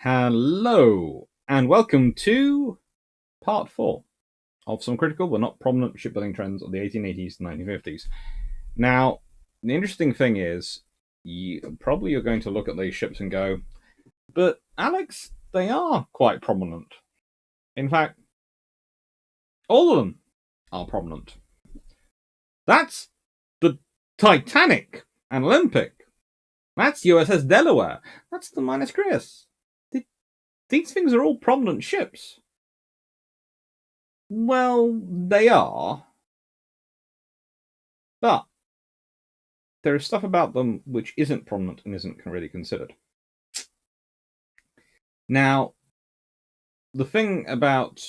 Hello, and welcome to part 4 of some critical but not prominent shipbuilding trends of the 1880s to 1950s. Now, the interesting thing is, you're going to look at these ships and go, but Alex, they are quite prominent. In fact, all of them are prominent. That's the Titanic and Olympic. That's USS Delaware. That's the Minus Chris. These things are all prominent ships. Well, they are, but there is stuff about them which isn't prominent and isn't really considered. Now, the thing about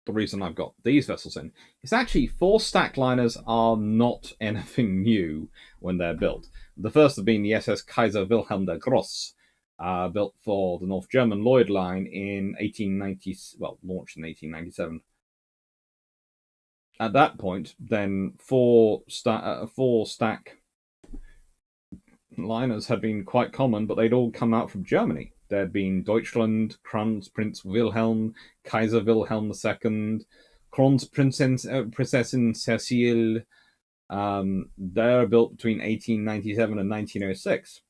the reason I've got these vessels in is actually 4-stack liners are not anything new when they're built. The first have been the SS Kaiser Wilhelm der Grosse, built for the North German Lloyd Line in 1890, well, launched in 1897. At that point, then 4-stack liners had been quite common, but they'd all come out from Germany. There'd been Deutschland, Kronprinz Wilhelm, Kaiser Wilhelm II, Kronprinzessin Cecile. They're built between 1897 and 1906.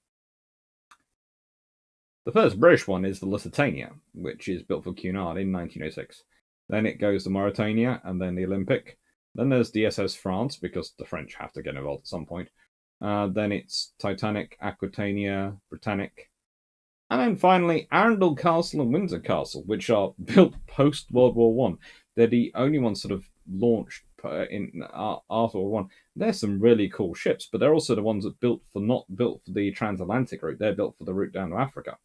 The first British one is the Lusitania, which is built for Cunard in 1906. Then it goes to Mauritania, and then the Olympic. Then there's the SS France, because the French have to get involved at some point. Then it's Titanic, Aquitania, Britannic. And then finally, Arundel Castle and Windsor Castle, which are built post World War One. They're the only ones sort of launched in after World War One. They're some really cool ships, but they're also the ones that not built for the transatlantic route. They're built for the route down to Africa.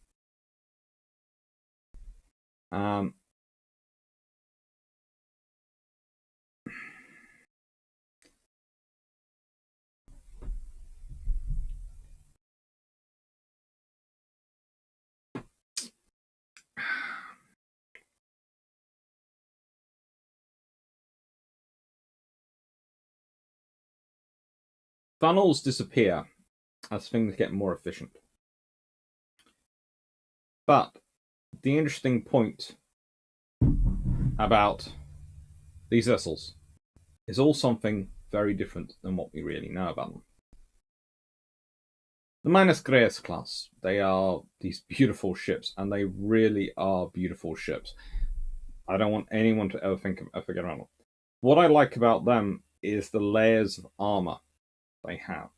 Funnels disappear as things get more efficient. But the interesting point about these vessels is all something very different than what we really know about them. The Minus Greyes class, they are these beautiful ships, and they really are beautiful ships. I don't want anyone to ever forget about them. What I like about them is the layers of armor they have.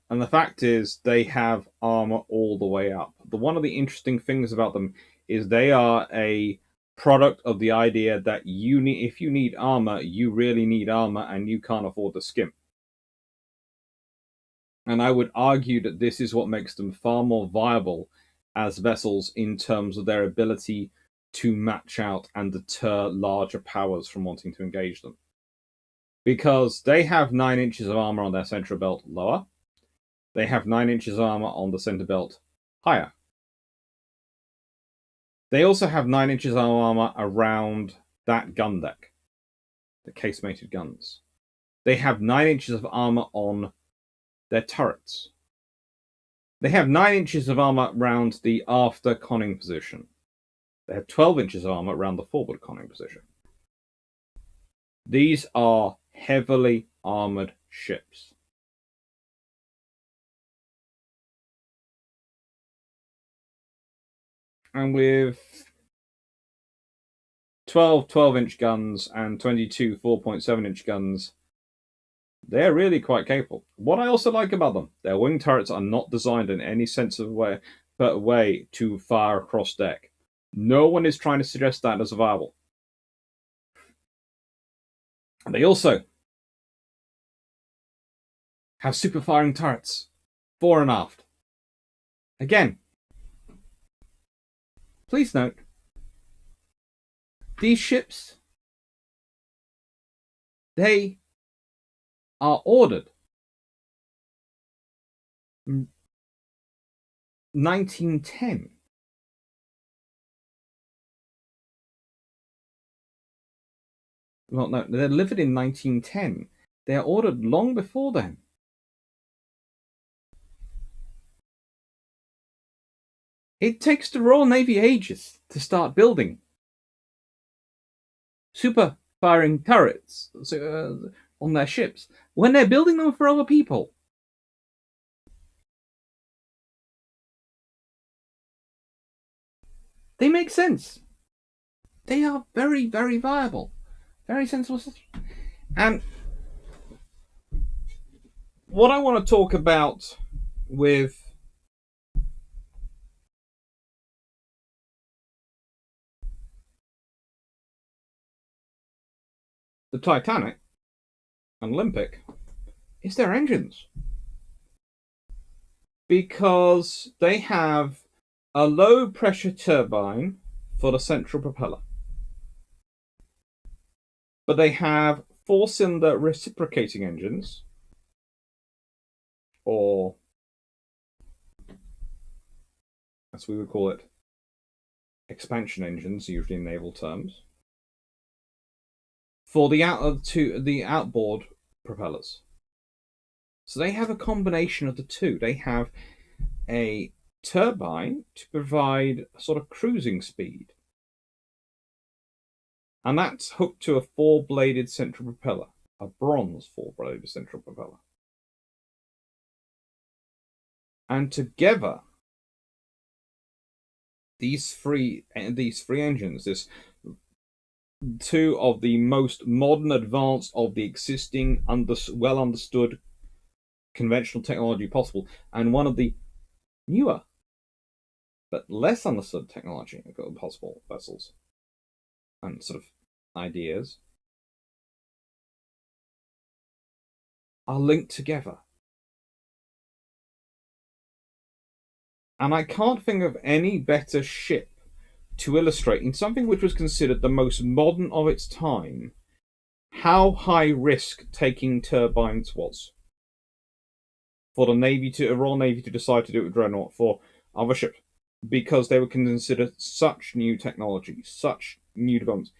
And the fact is, they have armor all the way up. One of the interesting things about them is they are a product of the idea that if you need armor, you really need armor, and you can't afford to skimp. And I would argue that this is what makes them far more viable as vessels in terms of their ability to match out and deter larger powers from wanting to engage them. Because they have 9 inches of armor on their central belt lower, they have 9 inches of armor on the center belt higher. They also have 9 inches of armor around that gun deck, the casemated guns. They have 9 inches of armor on their turrets. They have 9 inches of armor around the after conning position. They have 12 inches of armor around the forward conning position. These are heavily armored ships. And with 12 12-inch guns and 22 4.7-inch guns, they're really quite capable. What I also like about them, their wing turrets are not designed in any sense of way to fire across deck. No one is trying to suggest that as viable. And they also have super firing turrets, fore and aft. Again, please note, these ships, they are ordered 1910. Well, no, they're delivered in 1910. They're ordered long before then. It takes the Royal Navy ages to start building super firing turrets on their ships when they're building them for other people. They make sense. They are very, very viable, very sensible systems. And what I want to talk about with the Titanic and Olympic is their engines. Because they have a low pressure turbine for the central propeller, but they have four-cylinder reciprocating engines, or as we would call it, expansion engines, usually in naval terms, for the outboard propellers. So they have a combination of the two. They have a turbine to provide a sort of cruising speed, and that's hooked to a four-bladed central propeller, a bronze four-bladed central propeller. And together, these three engines, this two of the most modern, advanced of the existing, well understood conventional technology possible, and one of the newer but less understood technology possible vessels and sort of ideas, are linked together. And I can't think of any better ship to illustrate, in something which was considered the most modern of its time, how high risk taking turbines was. For the Royal Navy to decide to do it with Dreadnought for other ships, because they were considered such new technology, such new developments,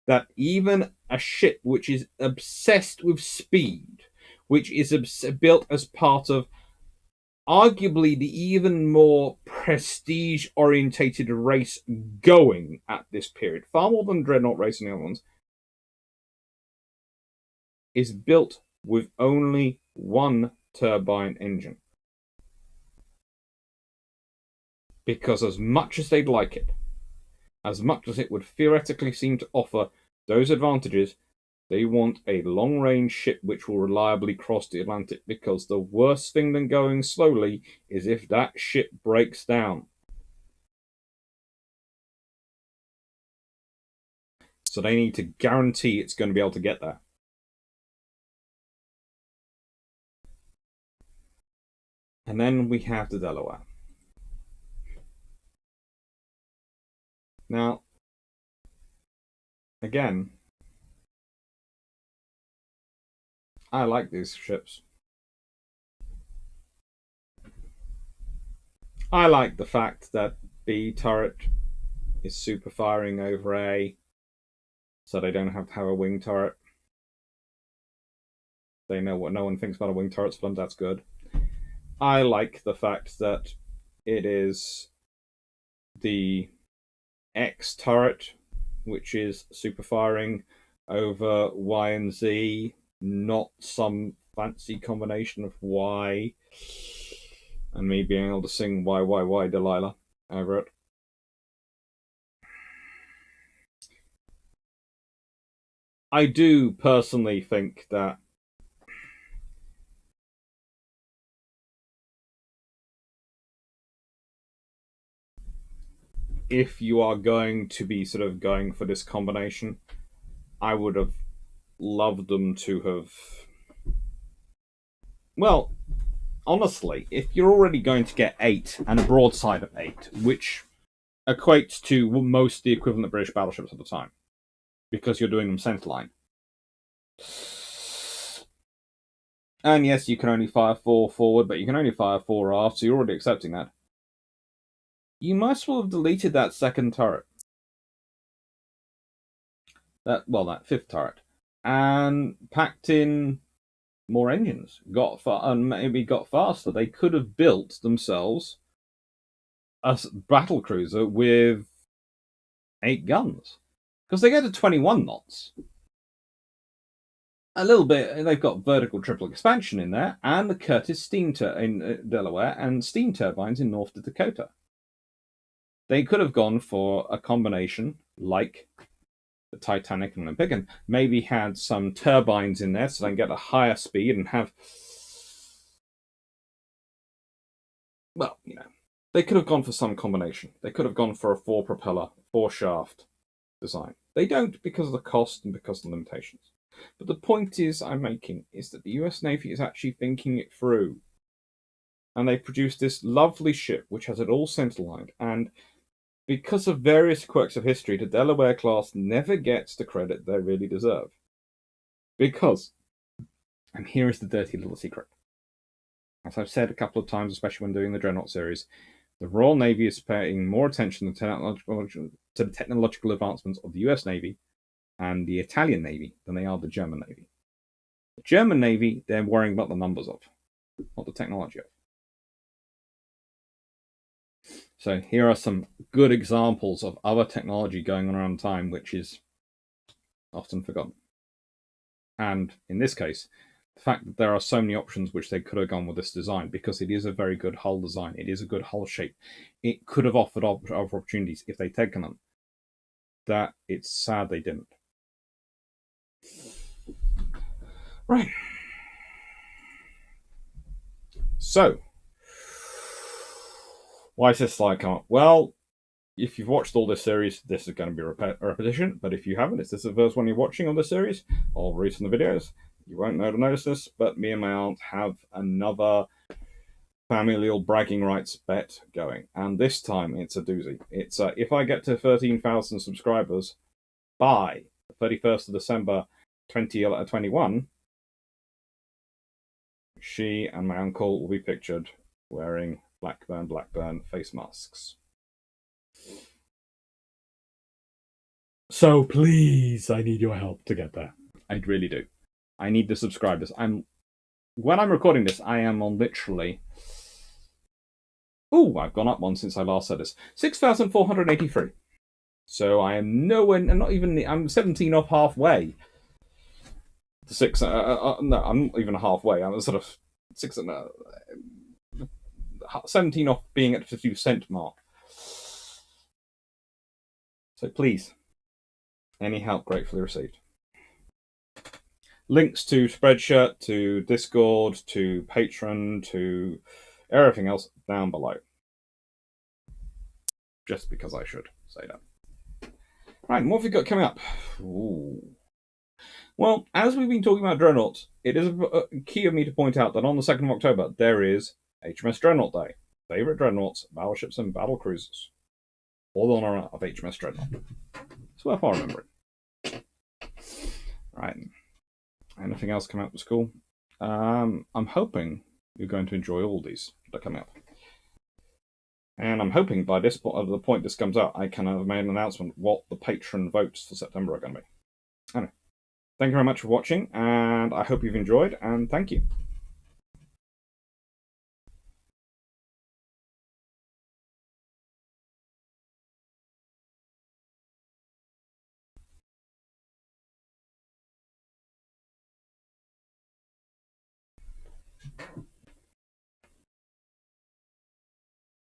that even a ship which is obsessed with speed, which is built as part of arguably the even more prestige orientated race going at this period, far more than Dreadnought Race and the other ones, is built with only one turbine engine. Because as much as they'd like it, as much as it would theoretically seem to offer those advantages, they want a long-range ship which will reliably cross the Atlantic, because the worst thing than going slowly is if that ship breaks down. So they need to guarantee it's going to be able to get there. And then we have the Delaware. Now, again, I like these ships. I like the fact that B turret is super firing over A, so they don't have to have a wing turret. They know what no one thinks about a wing turret, so that's good. I like the fact that it is the X turret, which is super firing over Y and Z, not some fancy combination of Y and me being able to sing Y Delilah over it. I do personally think that if you are going to be sort of going for this combination, I would have loved them to have. Well, honestly, if you're already going to get 8 and a broadside of 8, which equates to most the equivalent of British battleships at the time, because you're doing them centerline. And yes, you can only fire 4 forward, but you can only fire 4 aft, so you're already accepting that. You might as well have deleted that second turret. That fifth turret. And packed in more engines. And maybe got faster. They could have built themselves a battle cruiser with 8 guns because they go to 21 knots. A little bit, they've got vertical triple expansion in there, and the Curtiss steam in Delaware and steam turbines in North Dakota. They could have gone for a combination like the Titanic and Olympic, and maybe had some turbines in there so they can get a higher speed and have. Well, they could have gone for some combination. They could have gone for a 4-propeller, 4-shaft design. They don't because of the cost and because of the limitations. But the point I'm making is that the US Navy is actually thinking it through. And they produced this lovely ship which has it all centerlined. And because of various quirks of history, the Delaware class never gets the credit they really deserve. Because, and here is the dirty little secret. As I've said a couple of times, especially when doing the Dreadnought series, the Royal Navy is paying more attention to the technological advancements of the US Navy and the Italian Navy than they are the German Navy. The German Navy, they're worrying about the numbers of, not the technology of. So here are some good examples of other technology going on around time, which is often forgotten. And in this case, the fact that there are so many options which they could have gone with this design, because it is a very good hull design, it is a good hull shape, it could have offered other opportunities if they'd taken them. That it's sad they didn't. Right. So, why is this slide come up? Well, if you've watched all this series, this is going to be a repetition. But if you haven't, if this is the first one you're watching on this series, or recent videos, you won't know to notice this. But me and my aunt have another familial bragging rights bet going, and this time it's a doozy. It's if I get to 13,000 subscribers by the 31st of December 2021, she and my uncle will be pictured wearing Blackburn face masks. So please, I need your help to get there. I really do. I need the subscribers. When I'm recording this, I am on literally. Oh, I've gone up one since I last said this. 6,483. So I am nowhere, not even. I'm 17 off halfway. To 6. No, I'm not even halfway. I'm sort of 17 off being at the 50% mark. So please, any help gratefully received. Links to Spreadshirt, to Discord, to Patreon, to everything else down below. Just because I should say that. Right, what have we got coming up? Ooh. Well, as we've been talking about Dreadnoughts, it is a key of me to point out that on the 2nd of October, there is HMS Dreadnought Day. Favourite Dreadnoughts, battleships and battle cruisers. All in honour of HMS Dreadnought. It's worthwhile remembering. Right. Anything else coming up with school? I'm hoping you're going to enjoy all these that are coming up. And I'm hoping by this point, the point this comes out, I can have made an announcement what the patron votes for September are going to be. Anyway, thank you very much for watching, and I hope you've enjoyed, and thank you.